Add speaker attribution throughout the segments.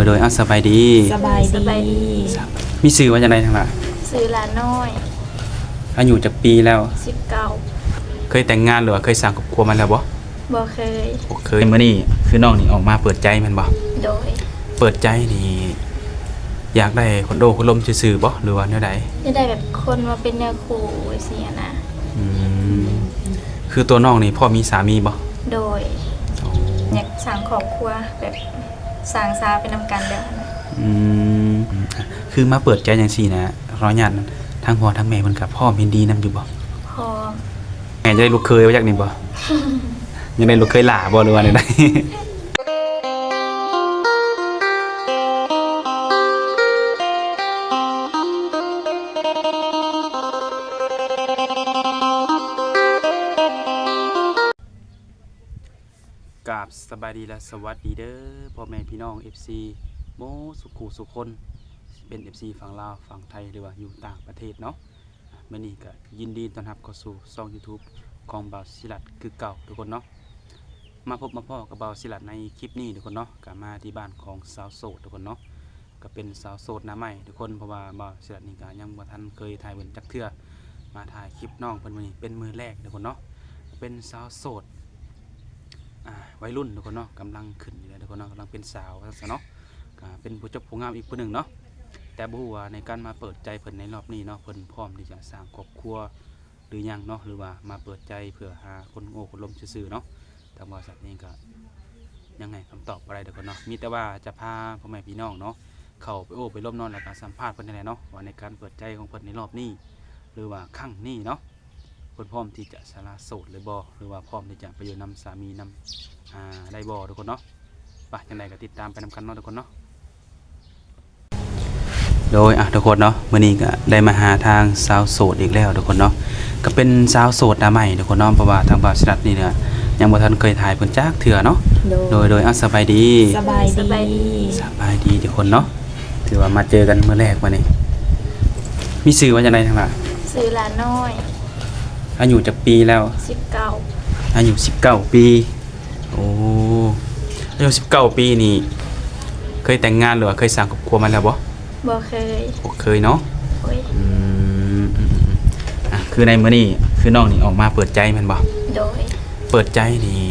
Speaker 1: โดยสบายดี
Speaker 2: สบายดี
Speaker 1: มีสื่อว่าจะได้ทั้งหลาย
Speaker 2: ซื้อหลานน้อย
Speaker 1: อายุจากปีแล้ว
Speaker 2: 19
Speaker 1: เคยแต่งงานหรือว่าเคยสร้างครอบครัวมาแล้วบ่
Speaker 2: บ่เคย
Speaker 1: เคยมื้อนี้คือน้องนี่ออกมาเปิดใจแม่นบ่
Speaker 2: โดย
Speaker 1: เปิดใจนี่อยากได้คนโดคนลมซื่อๆบ่หรือว่าแนวใด
Speaker 2: จะได้แบบคนมาเป็นเนื้อคู่สินะ
Speaker 1: คือตัวน้องนี่พ่อมีสามีบ่
Speaker 2: โดยอยากสร้างครอบครัวแบบสร้างซาเป็นนำกันแบบนั้น
Speaker 1: คือมาเปิดใจจังซี่นะขออนุญาตทั้งพ่อทั้งแม่เพิ่นก็พร้อมยินดีนำอยู่บ่
Speaker 2: พร้อม
Speaker 1: แม่จะได้ลูกเคยว่าจักนี่บ่ ยังได้ลูกเคยหล่าบ่หรือว่าไดกราบสบายดีและสวัสดีเด้อพ่อแม่พี่น้อง FC โมสุขุสุคนเป็น FC ฝั่งลาวฝั่งไทยหรือว่าอยู่ต่างประเทศเนาะมื้อนี้ก็ยินดีต้อนรับเข้าสู่ช่อง YouTube ของบ่าวศิลัดคือเก่าทุกคนเนาะมาพบมาพ่อกับบ่าวศิลัดในคลิปนี้ทุกคนเนาะก็มาที่บ้านของสาวโสดทุกคนเนาะก็เป็นสาวโสดหน้าใหม่ทุกคนเพราะว่าบ่าวศิลัดนี่ก็ยังบ่ทันเคยถ่ายเบิ่งจักเทื่อมาถ่ายคลิปน้องเพิ่นมื้อนี้เป็นมื้อแรกทุกคนเนาะเป็นสาวโสดวัยรุ่นทุกคนเนาะกำลังขึ้นอยู่เลยทุกคนเนาะกำลังเป็นสาวซะเนาะก็เป็นผู้จบผู้งามอีกผู้หนึ่งเนาะแต่บ่ฮู้ว่าในการมาเปิดใจเพิ่นในรอบนี้เนาะเพิ่นพร้อมที่จะสร้างครอบครัวหรือยังเนาะหรือว่ามาเปิดใจเพื่อหาคนโง่คนล้มซื่อๆเนาะทางบริษัทนี้ก็ยังไงคำตอบอะไรทุกคนเนาะมีแต่ว่าจะพาพ่อแม่พี่น้องเนาะเข้าไปโอ้ไปล้มนอนแล้วก็สัมภาษณ์เพิ่นได้เนาะว่าในการเปิดใจของเพิ่นในรอบนี้หรือว่าครั้งนี้เนาะเพิ่นพร้อมที่จะสละโสดหรือบ่หรือว่าพร้อมที่จะไปอยู่นำสามีนำได้บ่ทุกคนเนาะไปยังไงก็ติดตามไปนำกันเนาะทุกคนเนาะโดยทุกคนเนาะมื้อนี้ก็ได้มาหาทางสาวโสดอีกแล้วทุกคนเนาะก็เป็นสาวโสดหน้าใหม่ทุกคนเนาะเพราะว่าทางบ่าวศิลัดนี่เนี่ยยังบ่ทันเคยถ่ายเพิ่นจักเทื่อเนาะโดยสบายดี
Speaker 2: สบายดี
Speaker 1: ทุกคนเนาะถือว่ามาเจอกันมื้อแรกวันนี้มีชื่อว่าจังได๋ทั้งหลาย
Speaker 2: ซื้อหลานน้อย
Speaker 1: อายุจักปีแล้ว
Speaker 2: 19
Speaker 1: อายุ19ปีโอ้อายุ19ปีนี่เคยแต่งงานหรือว่าเคยสร้างครอบครัวมาแล้วบ่เคยเนาะคือในมื้อนี้คือน้องนี่ออกมาเปิดใจแม่นบ่
Speaker 2: โดย
Speaker 1: เปิดใจนี่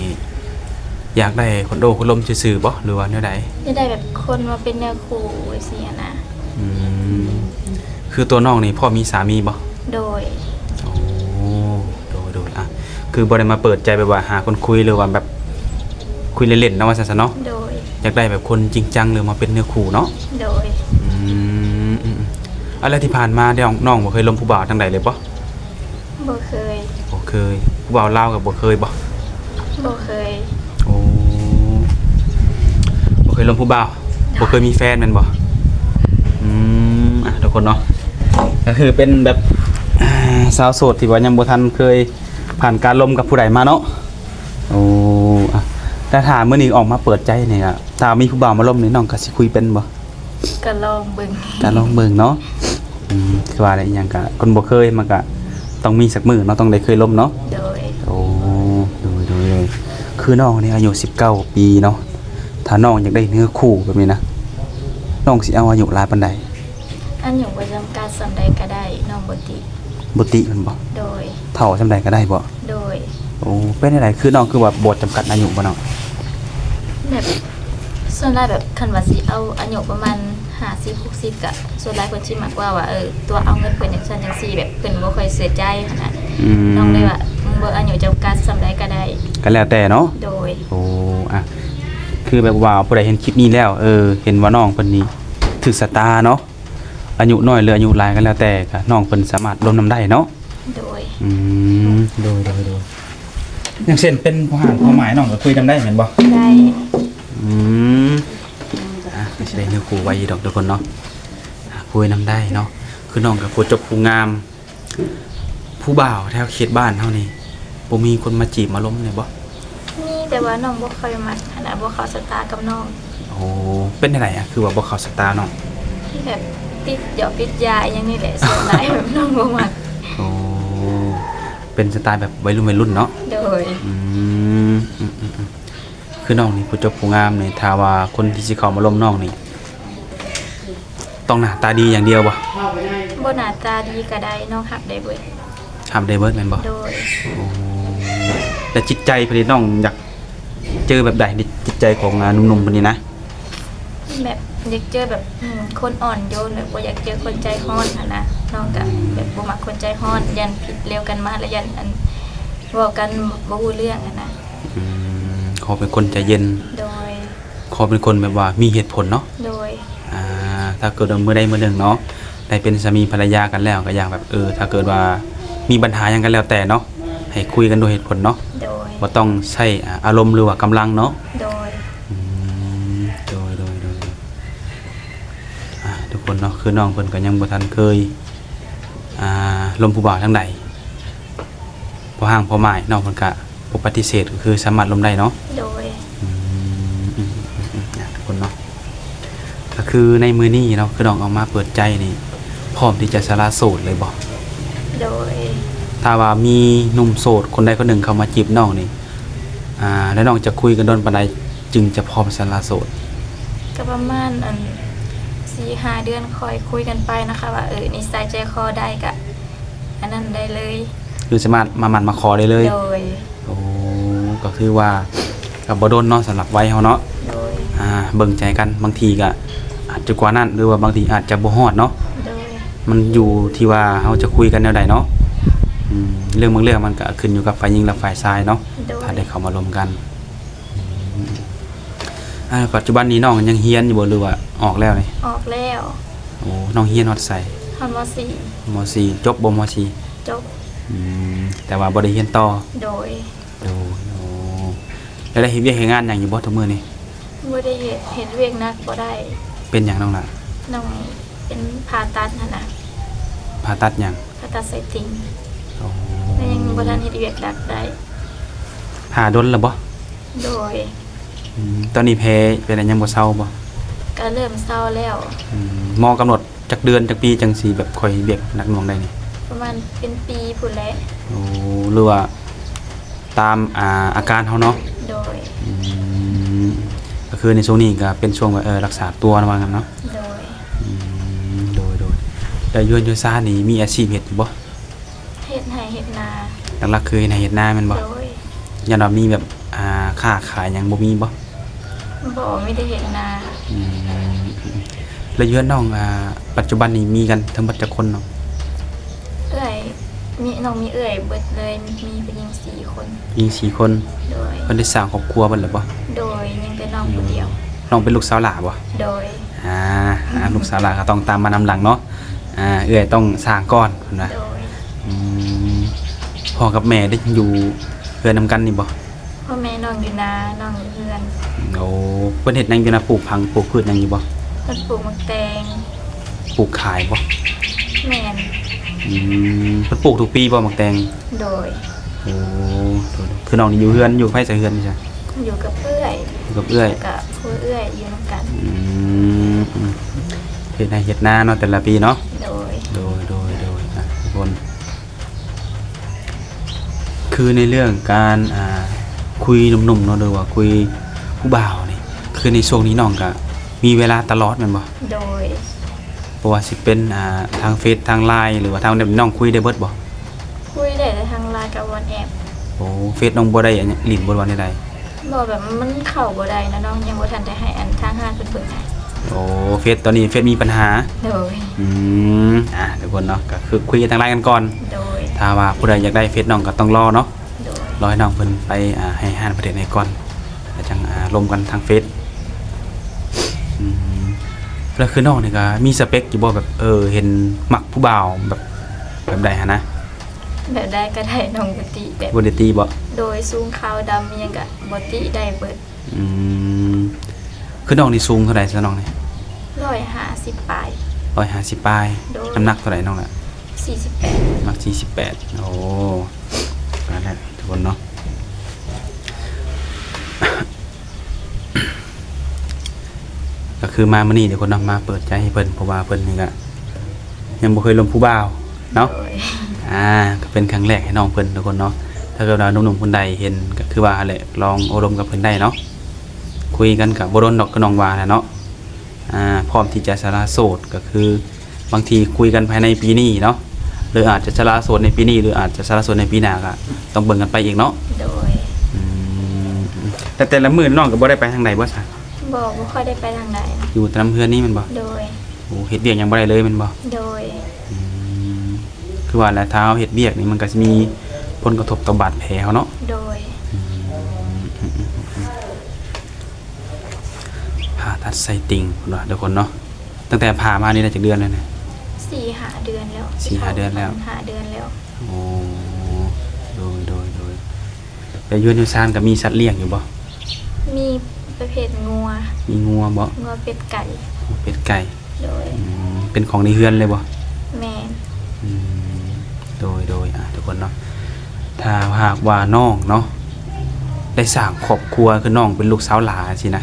Speaker 1: อยากได้คนโดคนลมซื่อๆบ่หรือว่าแนวใด
Speaker 2: จะได้แบบคนมาเป็นเนื้อคู่สินะ
Speaker 1: คือตัวน้องนี่พ่อมีสามีบ่
Speaker 2: โดย
Speaker 1: คือบ่ได้มาเปิดใจแบบว่าหาคนคุยหรือว่าแบบคุยเล่นๆนะว่าซั่นๆเนาะ
Speaker 2: โดย
Speaker 1: อยากได้แบบคนจริงจังหรือมาเป็นเนื้อคู่เนาะ
Speaker 2: โดย
Speaker 1: อะไรที่ผ่านมาได้น้องบ่เคยล้มผู้บ่าวทางใดเลยบ่
Speaker 2: เคย
Speaker 1: ผู้บ่าวลาวก็บ่เคยบ่
Speaker 2: เคย
Speaker 1: โอ้บ่เคยล้มผู้บ่าวบ่เคยมีแฟนแม่นบ่ทุกคนเนาะก็คือเป็นแบบสาวโสดที่ว่ายังบ่ทันเคยผ่านการล้มกับผู้ใดมาเนาะโอ้แต่ถ้ามื้อนี้ออกมาเปิดใจนี่ก็ถ้ามีผู้บ่าวมาล้มนี่น้องก็สิคุยเป็นบ่
Speaker 2: ก็ลองเบิ่ง
Speaker 1: เนาะคือว่าอะไรอีหยังก็คนบ่เคยมันก็ต้องมีสักมื้อเนาะต้องได้เคยล้มเนาะ
Speaker 2: โดย
Speaker 1: คือน้องนี่อายุ19ปีเนาะถ้าน้องอยากได้เนื้อคู่แบบนี้นะน้องสิเอาอายุหลายปานใด
Speaker 2: อันอยู่บ่จำกัดส่ำใดก็ได้น้องบ่
Speaker 1: ติมันบ่
Speaker 2: โดย
Speaker 1: เฒ่าส่ำใดก็ได้บ่
Speaker 2: โดย
Speaker 1: โอ้เป็นจังไดคือน้องคือว่าบ่จำกัดอายุบ่น้อง
Speaker 2: แบบส่วนหลายแบบคันว่าสิเอาอายุประมาณ50 60ก็ส่วนหลายคนสิมักว่าตัวเอาเงินเพิ่นจังซั่นจังซี่แบบเพิ่นบ่ค่อยเสียใจขนาดน้องเลยว่าบ่อายุจำกัดส่ำใดก็ได้
Speaker 1: ก็แล้วแต่เนาะ
Speaker 2: โดย
Speaker 1: โอ้คือแบบว่าผู้ใดเห็นคลิปนี้แล้วเห็นว่าน้องเพิ่นนี่ถูกชะตาเนาะอายุน้อยหรืออายุหลายก็แล้วแต่ก็น้องเพิ่นสามารถล้มนำได้เนาะ
Speaker 2: โดย
Speaker 1: อย่างเช่นเป็นผู้หาความหมายน้องก็คุยนำได้แม่นบ่
Speaker 2: ได้
Speaker 1: ไม่ใช่เนื้อคู่ไว้ดอกทุกคนเนาะคุยนำได้เนาะคือน้องกับผู้จบผู้งามผู้บ่าวแถวเขตบ้านเฮานี่บ่มีคนมาจีบมาล้มเลยบ่
Speaker 2: มีแต่ว่าน้องบ่ค่อยมักขนาดบ่เข้าสตาร์กับน้อง
Speaker 1: โอ้เป็นจังไดคือว่าบ่เข้าสตาร์น้อง
Speaker 2: แบบติดหยอกติดยาอย่างนี้แหละส่วนหลายแบบน้องบ่มัก
Speaker 1: โอ้เป็นสไตล์แบบวัยรุ่นเนาะ
Speaker 2: โดย
Speaker 1: คือน้องนี่ผู้จบผู้งามนี่ถ้าว่าคนที่สิเข้ามาล้มน้องนี่ ต้องหน้าตาดีอย่างเดียวบ่
Speaker 2: บ่หน้าตาดีก็ได้น้องหับได้เบิด
Speaker 1: ทำได้เบิดแม่นบ่
Speaker 2: โดย
Speaker 1: โอ้แต่จิตใจเพิ่นน้องอยากเจอแบบใดในจิตใจของหนุ่มๆเพิ่นนี่นะ
Speaker 2: แบบอยากเจอแบบคนอ่อนโยนแบบบ่อยากเจอคนใจร้อนหั่นนะน้องก็แบบบ่มักคนใจร้อนยันผิดเร็วกันมาแล้วยันอันเว้ากันบ่รู้เรื่องหั่นนะ
Speaker 1: ขอเป็นคนใจเย็น
Speaker 2: โดย
Speaker 1: ขอเป็นคนแบบว่ามีเหตุผลเนาะ
Speaker 2: โดย
Speaker 1: ถ้าเกิดว่ามื้อใดมื้อหนึ่งเนาะได้เป็นสามีภรรยากันแล้วก็อยากแบบถ้าเกิดว่ามีปัญหาหยังกันแล้วแต่เนาะให้คุยกันโดยเหตุผลเนาะ
Speaker 2: โดย
Speaker 1: บ่ต้องใช้อารมณ์หรือว่ากำลังเนาะ
Speaker 2: โดย
Speaker 1: โดยทุกคนเนาะคือน้องเพิ่นก็ยังบ่ทันเคยลมผู้บ่าวทางใดพอห่างพอหมายน้องเพิ่นก็บ่ปฏิเสธก็คือสามารถลมได้เนาะ
Speaker 2: โดย
Speaker 1: ทุกคนเนาะก็คือในมื้อนี้เนาะคือน้องออกมาเปิดใจนี่พร้อมที่จะสละโสดเลยบ่
Speaker 2: โดย
Speaker 1: ถ้าว่ามีหนุ่มโสดคนใดคนหนึ่งเข้ามาจีบน้องนี่แล้วน้องจะคุยกันโดนปานใดจึงจะพร้อมสละโสด
Speaker 2: ก็ประมาณ4-5 เดือนคอยคุยกันไปนะคะว่านิสัยใจคอได้ก็อันนั้นได้เลย
Speaker 1: คือสามารถมาหมั่นมาขอได้เลย
Speaker 2: โดย
Speaker 1: โอ้ก็คือว่ากับบ่โดนเนาะสำหรับวัยเฮาเนาะ
Speaker 2: โดย
Speaker 1: เบิ่งใจกันบางทีก็อาจจะกว่านั้นหรือว่าบางทีอาจจะบ่ฮอดเนาะ
Speaker 2: โดย
Speaker 1: มันอยู่ที่ว่าเฮาจะคุยกันแนวใดเนาะเรื่องบางเรื่องมันก็ขึ้นอยู่กับฝ่ายหญิงและฝ่ายชายเนาะ
Speaker 2: โดย
Speaker 1: ถ้าได้เข้ามารวมกันปัจจุบันนี้น้องยังเฮียนอยู่บ่หรือว่าออกแล้วนี่
Speaker 2: ออกแล้ว
Speaker 1: โอ้น้องเฮียนฮอดไส
Speaker 2: ฮอนม
Speaker 1: ม .4 จบบ่ม .4
Speaker 2: .4 จบ
Speaker 1: แต่ว่าบ่ได้เรียนต่อ
Speaker 2: โดย
Speaker 1: โอ้แล้วได้เฮ็ดเวียกเฮ็ดงานหยังอยู่บ่ทุกมื้อนี้
Speaker 2: บ่ได้เห็นเวียกนักบ่ได้
Speaker 1: เป็นหยังน้องล่ะ
Speaker 2: น้องเป็นผ่าตัดหั่นน่ะ
Speaker 1: ผ่าตัดหยัง
Speaker 2: ผ่าตัดไส้ติ่ง
Speaker 1: โอ้
Speaker 2: แล้วยังบ่ทันเฮ็ดเวียกหลักได้
Speaker 1: ผ่าดนแล้วบ่
Speaker 2: โดย
Speaker 1: ตอนนี้แพ้เป็นอันยังบ่เซาบ่
Speaker 2: ก็เริ่มเศร้าแล้ว
Speaker 1: หมอกำหนดจักเดือนจักปีจังสิแบบค่อยเวียกหนักหน่วงได้นี่
Speaker 2: ประมาณเป็นปีพุ่นแหละ
Speaker 1: โอ้หรือว่าตามอาการเฮาเนาะ
Speaker 2: โดย
Speaker 1: ก็คือในช่วงนี้ก็เป็นช่วงว่ารักษาตัวระว่างั้นเนาะ
Speaker 2: โดย
Speaker 1: โดยแต่ยวนยซ่านี่มีอาชีพเฮ็ดอยู่บ่
Speaker 2: เฮ็ดให้เฮ็ดนา
Speaker 1: หลักๆคือในเฮ็ดนาแม่นบ่
Speaker 2: โดย
Speaker 1: ยันว่ามีแบบค้าขายหยังบ่มีบ่
Speaker 2: บ่ไม่ได้เฮ็ดนา
Speaker 1: แล้วยวนน้องปัจจุบันนี้มีกันทั้งหมดจักคนเนาะ
Speaker 2: เอื้อยน้องมีเอื้อยเบิดเลยมีผู้หญิง4 คน
Speaker 1: ยิง4คน
Speaker 2: โดย
Speaker 1: เพิ่นได้สร้างครอบครัวเบิ่นแล้วบ่
Speaker 2: โดยยังแต่น้องผู้เดียว
Speaker 1: น้องเป็นลูกสาวหลาบ่
Speaker 2: โดย
Speaker 1: ลูกสาวหลาก็ต้องตามมานำหลังเนาะเอื้อยต้องสร้างก่อนพุ่นนะ
Speaker 2: โดย
Speaker 1: พ่อกับแม่ได้อยู่เพื่อนนำกันนี่บ่
Speaker 2: พ่อแม่น้องอยู่นาน้องอยู่เฮือน
Speaker 1: โอ้เพิ่นเฮ็ดหยังอยู่นะปลูกผังปลูกพืชหยังอยู่บ่
Speaker 2: เพิ่นปลูกมะแตง
Speaker 1: ปลูกขายบ่
Speaker 2: แม่น
Speaker 1: เพิ่นปลูกทุกปีบ่หมักแตง
Speaker 2: โดย
Speaker 1: โอ้คือน้องนี่อยู่เฮือนอยู่ไผใส่เฮือนนี่จ้ะ
Speaker 2: อยู่กับเอื้อย
Speaker 1: อยู่กับเอื้อย
Speaker 2: กับผู้เอื้อยอยู่นํกัน
Speaker 1: เฮ็ดให้เฮ็ดนาเนาะแต่ละปีเนาะ
Speaker 2: โดย
Speaker 1: ทุกคนคือในเรื่องการคุยหนุ่มๆเนาะหรือว่าคุยผู้บ่าวนี่คือในช่วงนี้น้องก็มีเวลาตลอดแม่นบ่
Speaker 2: โดย
Speaker 1: เพราะว่าสิเป็นทางเฟซทางไลน์หรือว่าทางน้องคุยได้เบิดบ่
Speaker 2: คุยได้แต่ทางไลน์กับวอนแอป
Speaker 1: โอ้เฟซน้องบ่ได้หลินบ่วันใด
Speaker 2: บอกแบบมันเข้าบ่ได้นะน้องยังบ่ทันได้ให้อันทางห้างเพิ่นเบิ่งให้
Speaker 1: ๆโอ้เฟซตอนนี้เฟซมีปัญหา
Speaker 2: โดย
Speaker 1: ทุกคนเนาะก็คือคุยกันทางไลน์กันก่อน
Speaker 2: โดย
Speaker 1: ถ้าว่าผู้ใดอยากได้เฟซน้องก็ต้องรอเนาะ
Speaker 2: โดย
Speaker 1: รอให้น้องเพิ่นไปให้ห้านประเทศให้ก่อนแล้วจังลมกันทางเฟซแล้วคือน้องนี่ก็มีสเปคอยู่บ่แบบเห็นมักผู้บ่าวแบบใดนะ
Speaker 2: แบบได้ก็ได้น้องบ่ติแบบ
Speaker 1: บ่ได้ตีบ่
Speaker 2: โดยสูงขาวดำอิหยังก็บ่ติได้เบิด
Speaker 1: คือน้องนี่สูงเท่าใดซะน้องนี่
Speaker 2: 150ปลาย
Speaker 1: 150ปลาย
Speaker 2: โดย
Speaker 1: น้ำหนักเท่าไหร่น้องล่ะ
Speaker 2: 48
Speaker 1: มัก48โอ้นั่นแหละทุกคนเนาะ ก็คือมามื้อนี้เดี๋ยวคนเนาะมาเปิดใจให้เพิ่นเพราะว่าเพิ่นนี่ก็ยังบ่เคยลมผู้บ่าวเนาะ
Speaker 2: โดย
Speaker 1: ก็เป็นครั้งแรกให้น้องเพิ่นทุกคนเนาะถ้าเกิดว่าหนุ่มๆคนใดเห็นก็คือว่าแหละลองอบรมกับเพิ่นได้เนาะคุยกันกับบ่โดนดอกก็น้องว่าแหละเนาะ พร้อมที่จะสละโสดก็คือบางทีคุยกันภายในปีนี้เนาะหรืออาจจะสละโสดในปีนี้หรืออาจจะสละโสดในปีหน้าก็ต้องเบิ่งกันไปอีกเนาะ
Speaker 2: โดย
Speaker 1: อืมแต่ละมื้อน้องก็บ่ได้ไปทางใดบ่ซะ
Speaker 2: บ่ค่อยได้ไปทางใด
Speaker 1: อยู่แต่น้ำเพื่อนนี่แมันบ่
Speaker 2: โดย
Speaker 1: โอ้เฮ็ดเวียกหยังบ่ได้เลยแมันบ่
Speaker 2: โดย
Speaker 1: อืมคือว่าแล้วถ้าเฮาเฮ็ดเวียกนี่มันก็สิมีผลกระทบต่อบาดแผลเฮาเนาะ
Speaker 2: โดย
Speaker 1: ผ่าตัดไส้ติ่งพุ่นว่าทุกคนเนาะตั้งแต่ผ่ามานี่ได้จักเดือนแล้วเนี่ย
Speaker 2: 4-5 เดือนแล้ว
Speaker 1: 4-5 เดือนแล้ว
Speaker 2: 5 เดือนแล้ว
Speaker 1: โอ้โดยแต่อยืนอยู่ซานก็มีสัตว์เลี้ยงอยู่บ่
Speaker 2: มีประเภทงัว
Speaker 1: มีงัวบ่
Speaker 2: งัวเป็ดไก่
Speaker 1: เป็ดไก่
Speaker 2: โดย
Speaker 1: เป็นของในเฮือนเลยบ่
Speaker 2: แม่น
Speaker 1: อืมโดยทุกคนเนาะถ้าหากว่าน้องเนาะได้สร้างครอบครัวคือน้องเป็นลูกสาวหลาสินะ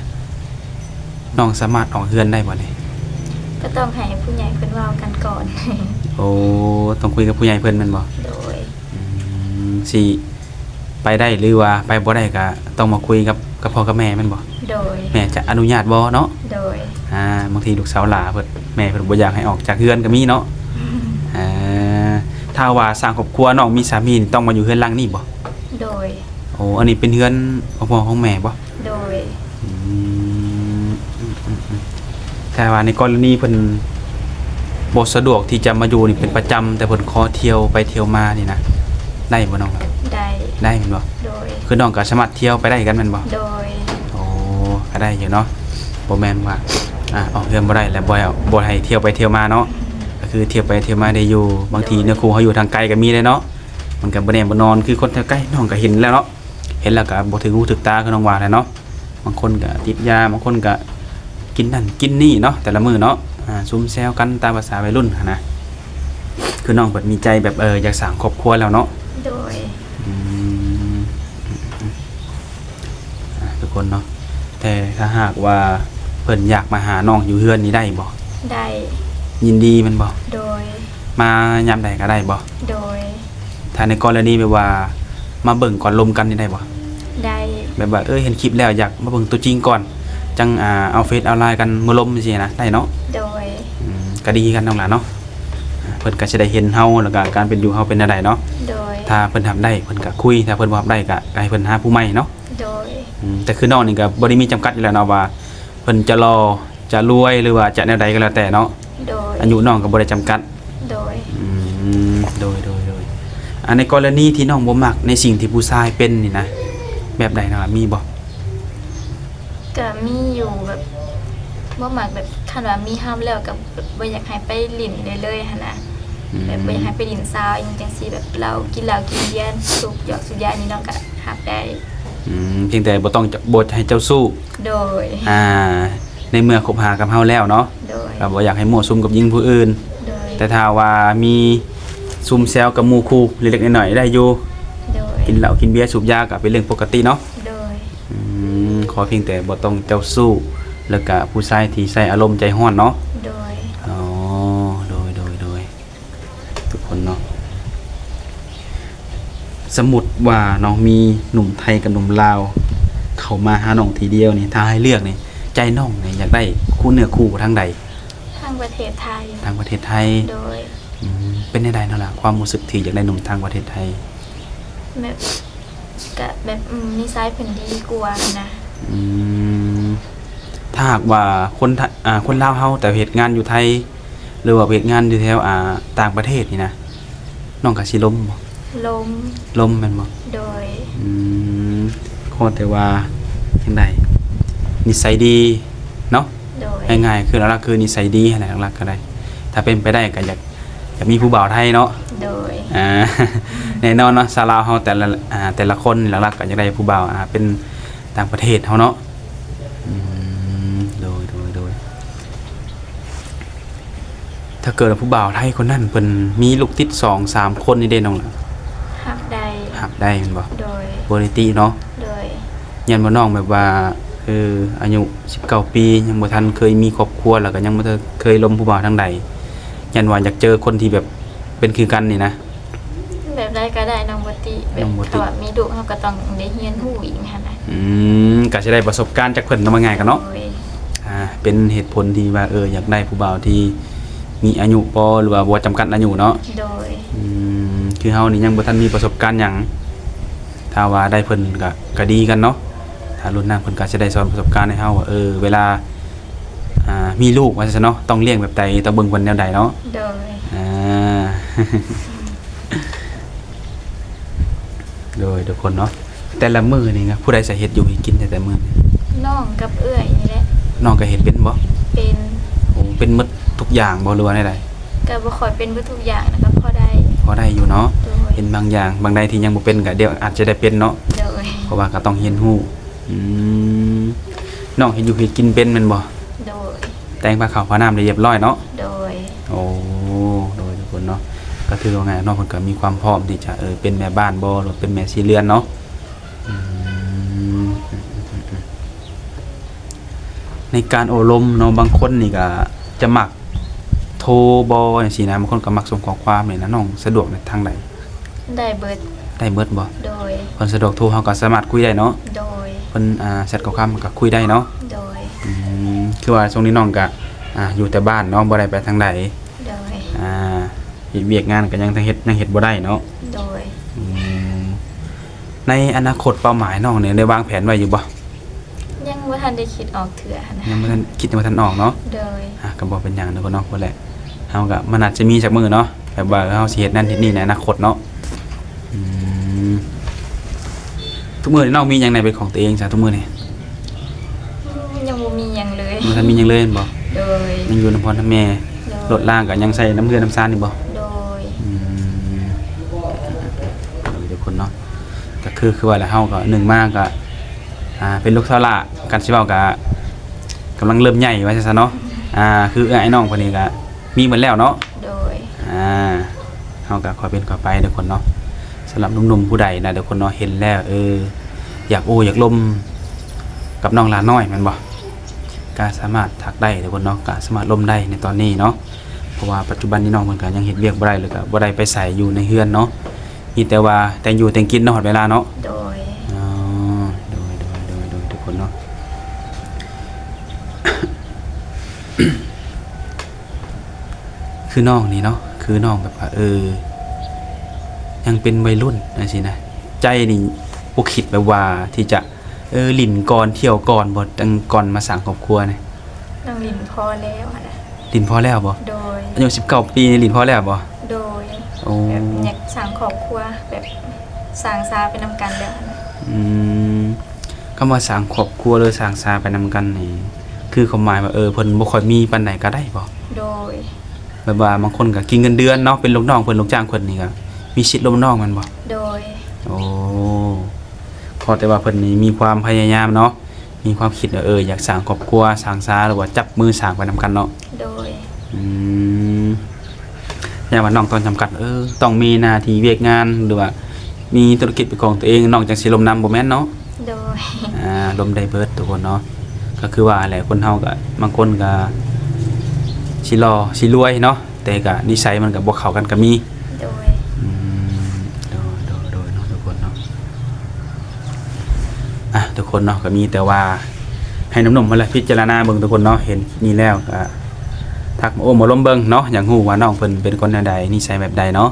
Speaker 1: น้องสามารถออกเฮือนได้บ่เนี่ย
Speaker 2: ก็ต้องให้ผู้ใหญ่เพิ่นเว้ากันก่อน
Speaker 1: โอ้ต้องคุยกับผู้ใหญ่เพิ่นแม่นบ่
Speaker 2: โดย
Speaker 1: สิไปได้หรือว่าไปบ่ได้ก็ต้องมาคุยกับพ่อกับแม่แม่นบ่
Speaker 2: โดย
Speaker 1: แม่จะอนุญาตบ่เนาะ
Speaker 2: โดย
Speaker 1: บางทีลูกสาวหลาเพิ่นแม่เพิ่นบ่อยากให้ออกจากเฮือนก็มีเนาะถ้าว่าสร้างครอบครัวน้องมีสามีนี่ต้องมาอยู่เฮือนหลังนี้บ่
Speaker 2: โดย
Speaker 1: โอ้อันนี้เป็นเฮือนของพ่อของแม่บ่
Speaker 2: โดย
Speaker 1: อืมแต่ว่าในกรณีเพิ่นบ่สะดวกที่จะมาอยู่นี่เป็นประจำแต่เพิ่นขอเที่ยวไปเที่ยวมานี่นะได้บ่น้อง
Speaker 2: ได้
Speaker 1: ได้แม่นบ่
Speaker 2: โดย
Speaker 1: คือน้องก็สามารถเที่ยวไปได้กันแม่นบ่
Speaker 2: โดย
Speaker 1: โอ้ก็ได้อยู่เนาะบ่แม่นว่าออกเฮือนบ่ได้แล้วบ่ให้เที่ยวไปเที่ยวมาเนาะก็คือเที่ยวไปเที่ยวมาได้อยู่บางทีเนื้อคู่เฮาอยู่ทางไกลก็มีเลยเนาะมันก็บ่แน่บ่นอนคือคนแถวใกล้น้องก็เห็นแล้วเนาะเห็นแล้วก็บ่ถึงหูถึกตาคือน้องว่าแหละเนาะบางคนก็ติดยาบางคนก็กินนั่นกินนี่เนาะแต่ละมื้อเนาะซุมแซวกันตามภาษาวัยรุ่นหันนะคือน้องเปิดมีใจแบบอยากสร้างครอบครัวแล้วเนาะ
Speaker 2: โดย
Speaker 1: อืมทุกคนเนาะแต่ถ้าหากว่าเพิ่นอยากมาหาน้องอยู่เฮือนนี้ได้บ่
Speaker 2: ได้
Speaker 1: ยินดีแมันบ่
Speaker 2: โดย
Speaker 1: มายามใดก็ได้บ่
Speaker 2: โดย
Speaker 1: ถ้าในกรณีแบบว่ามาเบิ่งก่อนลมกันนี่ได้บ่
Speaker 2: ได้
Speaker 1: แบบว่าเห็นคลิปแล้วอยากมาเบิ่งตัวจริงก่อนจังเอาเฟซเอาไลน์กันมาลมจังซี่นะได้เนาะ
Speaker 2: โดย
Speaker 1: ก็ดีกันน้องหลานเนาะเพิ่นก็สิได้เห็นเฮาแล้วก็การเป็นอยู่เฮาเป็นจังไดเนาะ
Speaker 2: โดย
Speaker 1: ถ้าเพิ่นทำได้เพิ่นก็คุยถ้าเพิ่นบ่ทำได้ก็ให้เพิ่นหาผู้ใหม่เนาะ
Speaker 2: โดย
Speaker 1: แต่คือน้องนี่ก็บ่ได้มีจำกัดอยู่แล้วเนาะว่าเพิ่นจะรอจะรวยหรือว่าจะแนวใดก็แล้วแต่เนาะ
Speaker 2: โดย
Speaker 1: อายุน้องก็บ่ได้จำกัด
Speaker 2: โดย
Speaker 1: โดยในกรณีที่น้องบ่มักในสิ่งที่ผู้ชายเป็นนี่นะแบบใดเนาะมีบ่
Speaker 2: ก็มีอยู่แบบบ่มักแบบคันว่ามีห้ามแล้วก็บ่อยากให้ไปลิ้นเลยหั่นน่ะแบบบ่อยากให้ไปลิ้นซาวอีหยังจังซี่แบบเรากินเหล้ากินเบียร์สูบหยอกสูบยานี่น้องก็รับได้
Speaker 1: เพียงแต่บ่ต้องจะบทให้เจ้าสู้
Speaker 2: โดย
Speaker 1: ในเมื่อคบหากับเฮาแล้วเนาะ
Speaker 2: โดย
Speaker 1: ก็บ่อยากให้มั่วสุมกับหญิงผู้อื่น
Speaker 2: โดย
Speaker 1: แต่ถ้าว่ามีซุมแซวกับหมู่คู่เล็กๆน้อยๆได้อยู่
Speaker 2: โดย
Speaker 1: กินเหล้ากินเบียร์สูบยาก็เป็นเรื่องปกติเนาะ
Speaker 2: โดย
Speaker 1: ขอเพียงแต่บ่ต้องเจ้าสู้แล้วก็ผู้ชายที่ใส่อารมณ์ใจร้อนเนาะ
Speaker 2: โดย
Speaker 1: อ๋อโดยทุกคนเนาะสมมุติว่าน้องมีหนุ่มไทยกับหนุ่มลาวเข้ามาหาน้องทีเดียวนี่ถ้าให้เลือกนี่ใจน้องนี่อยากได้คู่เนื้อคู่ทางใด
Speaker 2: ทางประเทศไทย
Speaker 1: ทางประเทศไทย
Speaker 2: โดย
Speaker 1: เป็นได้เนาะล่ะความรู้สึกที่อยากได้หนุ่มทางประเทศไทย
Speaker 2: แบบก็แบบนิสัยเพิ่นดีกว่านะ
Speaker 1: อืมถ้าหากว่าคนลาวเฮาแต่เฮ็ดงานอยู่ไทย หรือว่าเฮ็ดงานอยู่แถวต่างประเทศนี่นะน้องก็สิล้มบ่
Speaker 2: ลม
Speaker 1: ล้มแม่นบ่
Speaker 2: โดย
Speaker 1: ขอแต่ว่าจังไดนิสัยดีเนาะ
Speaker 2: โดย
Speaker 1: ง่ายๆคือหลักๆคือนิสัยดีนั่นแหละหลักๆก็ได้ ถ้าเป็นไปได้ก็อยากมีผู้บ่าวไทยเนาะ
Speaker 2: โดย
Speaker 1: แน่นอนเนาะชาวลาวเฮาแต่ละคนหลักๆก็อยากได้ผู้บ่าวเป็นต่างประเทศเฮาเนาะโดยถ้าเกิดว่าผู้บ่าวไทยคนนั้นเพิ่นมีลูกติด2-3คนนี่เด้น้องล่ะ
Speaker 2: หับใด
Speaker 1: หับได้แม่นบ่
Speaker 2: โดย
Speaker 1: บ่ได้ติเนาะ
Speaker 2: โดย
Speaker 1: ยันบ่น้องแบบว่าอายุ19ปียังบ่ทันเคยมีครอบครัวแล้วก็ยังบ่เคยล้มผู้บ่าวทางใดยันว่าอยากเจอคนที่แบบเป็นคือกันนี่นะ
Speaker 2: แบบใดก็ได้น้องบ่ติแบ
Speaker 1: น้
Speaker 2: บ
Speaker 1: องบ่ติ
Speaker 2: ถ้าว่ามีดุเฮาก็ต้องได้เรียนรู้อีกหั่นน่ะ
Speaker 1: ก็สิได้ประสบการณ์จากเพิ่นนำมาง่ายกันเนาะ
Speaker 2: โดย
Speaker 1: เป็นเหตุผลที่ว่าอยากได้ผู้บ่าวที่มีอายุพอหรือว่าบ่จำกัดอายุเนาะ
Speaker 2: โดย
Speaker 1: คือเฮานี่ยังบ่ทันมีประสบการณ์หยังถ้าว่าได้เพิ่นก็ดีกันเนาะถ้ารุ่นหน้าเพิ่นก็จะได้สอนประสบการณ์ให้เฮาว่าเวลามีลูกว่าซั่นเนาะต้องเลี้ยงแบบใดต้องเบิ่งเพิ่นแนวใดเนาะ
Speaker 2: โดย
Speaker 1: โดยทุกคนเนาะแต่ละมื้อนี่ครับผู้ใดสิเฮ็ดอยู่ให้กินแต่มื้อ
Speaker 2: น้องกับเอื้อยนี่แหละ
Speaker 1: น้องก็เฮ็ดเป็นบ่
Speaker 2: เป็น
Speaker 1: โอ้เป็นหมดทุกอย่างบ่หรือว่าใด
Speaker 2: ๆก็บ่ค่อยเป็นเบิดทุกอย่างนะครับพอได้
Speaker 1: อยู่เนาะเป็นบางอย่างบางใดที่ยังบ่เป็นก็เดี๋ยวอาจจะได้เป็นเนาะ
Speaker 2: โดย
Speaker 1: เพราะว่าก็ต้องเรียนรู้น้องเฮ็ดอยู่เฮ็ดกินเป็นแม่นบ่
Speaker 2: โดย
Speaker 1: แต่งผ้าขาวผ้าน้ำได้เรียบร้อยเนาะ
Speaker 2: โดย
Speaker 1: โอ้โดยทุกคนเนาะก็ถือว่าไงน้องเพิ่นก็มีความพร้อมที่จะเป็นแม่บ้านบ่หรือเป็นแม่สีเรือนเนาะในการอบรมเนาะบางคนนี่ก็จะมักโทรบ่จังซี่นะบางคนก็มักส่งข้อความนี่นะน้องสะดวกในทางใด
Speaker 2: ได้เบิด
Speaker 1: บ่
Speaker 2: โดย
Speaker 1: เพิ่นสะดวกโทรเฮาก็สามารถคุยได้เนาะ
Speaker 2: โดย
Speaker 1: เพิ่นแชทข้อความก็คุยได้เนาะ
Speaker 2: โดย
Speaker 1: คือว่าช่วงนี้น้องก็อยู่แต่บ้านเนาะบ่ได้ไปทางใด
Speaker 2: โดย
Speaker 1: เฮ็ดเวียกงานก็ยังเฮ็ดบ่ได้เนาะ
Speaker 2: โดย
Speaker 1: ในอนาคตเป้าหมายน้องเนี่ยได้วางแผนไว้อยู่บ่
Speaker 2: ยังบ่ทันได้คิดออกเทื่อนะ
Speaker 1: ยังบ่ทันคิดว่าทันออกเนาะ
Speaker 2: โดย
Speaker 1: ก็บ่เป็นหยังเด้อเนาะพุ่นแหละเฮาก็มันอาจจะมีจักมื้อเนาะแบบว่าเฮาสิเฮ็ดนั่นเฮ็ดนี่ในอนาคตเนาะทุกมื้อนี่น้องมีหยังในเป็นของตัวเองจ้ะทุกมื้อนี่
Speaker 2: ยังบ่มีหยังเลย
Speaker 1: บ่ทันมีหยังเลยบ่
Speaker 2: โดย
Speaker 1: ยังอยู่นำพ่อนำแม่รถล่างก็ยังใส่น้ำเกลือน้ำซานนี่บ่
Speaker 2: โดย
Speaker 1: ทุกคนเนาะก็คือว่าแล้วเฮาก็1มาก็เป็นลูกสาวละกันสิเว้าก็กำลังเริ่มใหญ่ว่าซั่นเนาะคือไอ้น้องคนนี้ก็มีหมดแล้วเนาะ
Speaker 2: โดย
Speaker 1: เฮาก็ค่อยเป็นค่อยไปทุกคนเนาะสำหรับหนุ่มๆผู้ใดนะทุกคนเนาะเห็นแล้วอยากอยากลมกับน้องหลานน้อยแม่นบ่ก็สามารถทักได้ทุกคนเนาะก็สามารถลมได้ในตอนนี้เนาะเพราะว่าปัจจุบันนี้น้องเพิ่นก็ยังเฮ็ดเวียกบ่ได้เลยก็บ่ได้ไปใส่อยู่ในเฮือนเนาะมีแต่ว่าแต่งอยู่แต่งกินเนาะฮอดเวลาเนาะ
Speaker 2: โดย
Speaker 1: ทุกคนเนาะ คือน้องนี่เนาะคือน้องแบบว่ายังเป็นวัยรุ่นจังซี่นะใจนี่บ่คิดแบบว่าที่จะลิ้นก่อนเที่ยวก่อนบ่ตั้งก่อนมาสร้างครอบครัวนี่
Speaker 2: น้องลิ้นพอแล้วนะ
Speaker 1: ลิ้นพอแล้วบ่
Speaker 2: โดย
Speaker 1: อายุ19ปีนี่ลิ้นพอแล้วบ่
Speaker 2: โดยแบบอยากสร้างครอบครัวแบบสร้างซาไปนำกันแล้ว
Speaker 1: คำว่าสร้างครอบครัวหรือสร้างซาไปนำกันนี่คือความหมายว่าเพิ่นบ่ค่อยมีปานใดก็ได้บ่
Speaker 2: โดย
Speaker 1: แบบว่าบางคนก็กินเงินเดือนเนาะเป็นลูกน้องเพิ่นลูกจ้างเพิ่นนี่ก็มีสิทธิ์ลูกน้องมันบ่
Speaker 2: โดย
Speaker 1: โอ้ขอแต่ว่าเพิ่นนี่มีความพยายามเนาะมีความคิดว่าอยากสร้างครอบครัวสร้างซาหรือว่าจับมือสร้างไปนำกันเนาะ
Speaker 2: โดย
Speaker 1: อย่างว่าน้องต้องจำกัดต้องมีหน้าที่เวียกงานหรือว่ามีธุรกิจเป็นของตัวเองน้องจังสิลมนำบ่แม่นเนาะ
Speaker 2: โดย
Speaker 1: ลมได้เบิดทุกคนเนาะก็คือว่าแหละคนเฮาก็บางคนก็สิรอสิรวยเนาะแต่ก็นิสัยมันก็บ่เข้ากันก็มี
Speaker 2: โดย
Speaker 1: โดยเนาะทุกคนเนาะทุกคนเนาะก็มีแต่ว่าให้หนุ่มๆเพิ่นละพิจารณาเบิ่งทุกคนเนาะเห็นนี่แล้วก็ทักมามาล้มเบิ่งเนาะอยากฮู้ว่าน้องเพิ่นเป็นคนแนวใดนิสัยแบบใดเนาะ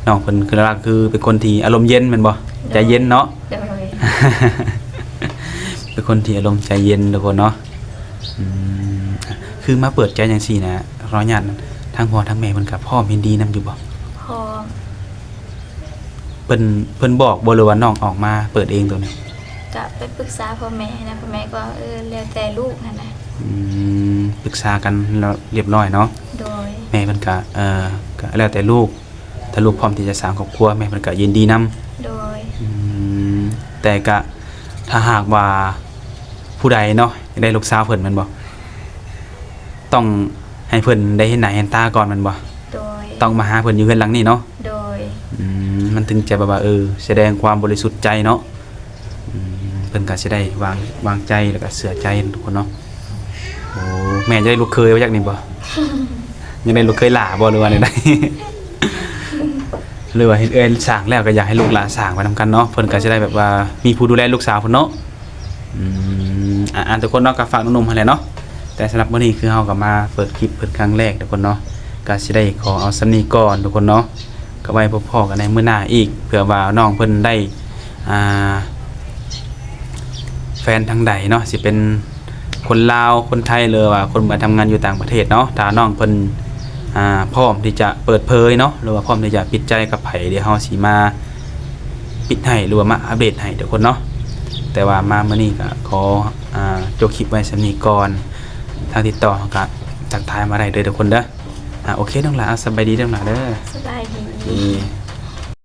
Speaker 1: น้องเพิ่นคือหลักคือเป็นคนที่อารมณ์เย็นแม่นบ่ใจเย็นเนาะเป็นคนที่อารมณ์ใจเย็นทุกคนเนาะคือมาเปิดใจจังซี่นะขออนุญาตทั้งพ่อทั้งแม่เพิ่นก็พร้อมยินดีนำอยู่บ่
Speaker 2: พร้อม
Speaker 1: เพิ่นบอกบ่หรือว่าน้องออกมาเปิดเองตัวนี้
Speaker 2: ก็ไปปรึกษาพ่อแม่นะพ่อแม่ก็แล้วแต่ลูกนั่นน่ะ
Speaker 1: ปรึกษากันแล้วเรียบร้อยเนาะ
Speaker 2: โดย
Speaker 1: แม่เพิ่นก็ก็แล้วแต่ลูกถ้าลูกพร้อมที่จะสร้างครอบครัวแม่เพิ่นก็ยินดีนำ
Speaker 2: โดย
Speaker 1: แต่ก็ถ้าหากว่าผู้ใดเนาะได้ลูกสาวเพิ่นแม่นบ่ต้องให้เพิ่นได้เห็นหน้าเห็นตาก่อนแม่นบ่
Speaker 2: โดย
Speaker 1: ต้องมาหาเพิ่นอยู่เฮือนหลังนี้เนาะ
Speaker 2: โดย
Speaker 1: มันถึงจะแบบว่าแสดงความบริสุทธิ์ใจเนาะเพิ่นก็สิได้วางใจแล้วก็เชื่อใจทุกคนเนาะโอ้แม่จะได้ลูกเคยว่าจักนี่บ่ยังได้ลูกเคยหล่าบ่หรือว่าได้หรือว่าเฮ็ดสร้างแล้วก็อยากให้ลูกหลานสร้างไปนำกันเนาะเพิ่นก็สิได้แบบว่ามีผู้ดูแลลูกสาวเพิ่นเนาะทุกคนเนาะก็ฝากหนุ่มๆหั่นแหละเนาะ แต่สำหรับมื้อนี้คือเฮาก็มาเปิดคลิปเปิดครั้งแรกทุกคนเนาะก็สิได้ขอเอาสำนี้ก่อนทุกคนเนาะก็ไว้พบพ่อกันในมื้อหน้าอีกเผื่อว่าน้องเพิ่นได้แฟนทางใดเนาะสิเป็นคนลาวคนไทยหรือว่าคนมาทำงานอยู่ต่างประเทศเนาะถ้าน้องเพิ่นพร้อมที่จะเปิดเผยเนาะหรือว่าพร้อมที่จะปิดใจกับไผเดี๋ยวเฮาสิมาปิดให้หรือว่ามาอัปเดตให้ทุกคนเนาะแต่ว่ามามื้อนี้ก็ขอจบคลิปไว้สำนี้ก่อนทางติดต่อก็ทักทายมาได้เด้อทุกคนเด้อโอเคน้องหลาสบายดีน้องหลาเด้อ
Speaker 2: สบายดี
Speaker 1: โอเค